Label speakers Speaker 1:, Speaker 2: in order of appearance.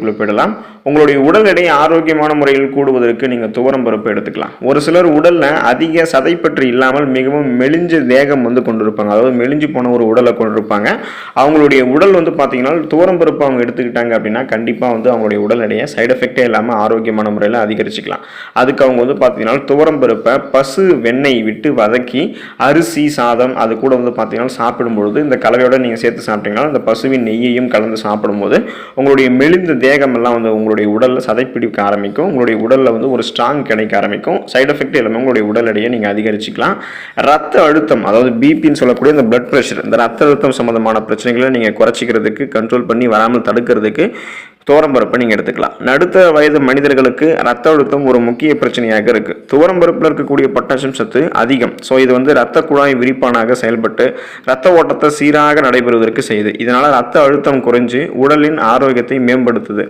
Speaker 1: பதிவுக்குள்ள போயிடலாம். உங்களுடைய உடல் எடை ஆரோக்கியமான முறையில் கூடுவதற்கு நீங்க துவரம் பருப்பு எடுத்துக்கலாம். ஒரு சிலர் உடல்ல அதிக சதைப்பற்று இல்லாமல் மிகவும் மெலிஞ்ச தேகம் கொண்டிருப்பாங்க. அதாவது மெலிஞ்சு போன ஒரு உடலை கொண்டிருப்பாங்க. அவங்களுடைய உடல் பார்த்தீங்கன்னா துவரம் பருப்பு அவங்க எடுத்துக்கிட்டாங்க அப்படின்னா கண்டிப்பா அவங்களுடைய உடல் எடையை சைடு எஃபெக்டே இல்லாமல் ஆரோக்கியமான முறையில் அதிகரிச்சுக்கலாம். அதுக்கு அவங்க பார்த்தீங்கன்னா துவரம் பருப்பை பசு வெண்ணெய் விட்டு வதக்கி அரிசி சாதம் அது கூட பார்த்தீங்கன்னா சாப்பிடும்பொழுது இந்த கலவையோட நீங்கள் சேர்த்து சாப்பிட்டீங்கன்னா இந்த பசுவின் நெய்யையும் கலந்து சாப்பிடும்போது உங்களுடைய மெலிந்த தேகம் எல்லாம் உங்களுடைய உடலில் சதைப்பிடிக்க ஆரம்பிக்கும். உங்களுடைய உடலில் ஒரு ஸ்ட்ராங் கிடைக்க ஆரம்பிக்கும். சைடு எஃபெக்ட் எல்லாமே உங்களுடைய உடல் எடையை நீங்கள் அதிகரிச்சுக்கலாம். ரத்த அழுத்தம், அதாவது பிபின்னு சொல்லக்கூடிய இந்த பிளட் ப்ரெஷர், இந்த ரத்த அழுத்தம் சம்பந்தமான பிரச்சனைகளை நீங்கள் குறைச்சிக்கிறதுக்கு, கண்ட்ரோல் பண்ணி வராமல் தடுக்கிறதுக்கு துவரம் பருப்பை நீங்கள் எடுத்துக்கலாம். நடுத்தர வயது மனிதர்களுக்கு ரத்த அழுத்தம் ஒரு முக்கிய பிரச்சனையாக இருக்கு. துவரம் பருப்பில் இருக்கக்கூடிய பொட்டாசியம் சத்து அதிகம். ஸோ இது ரத்த குழாய் விரிப்பானாக செயல்பட்டு ரத்த ஓட்டத்தை சீராக நடைபெறுவதற்கு செய்யுது. இதனால ரத்த அழுத்தம் குறைஞ்சு உடலின் ஆரோக்கியத்தை மேம்படுத்துது.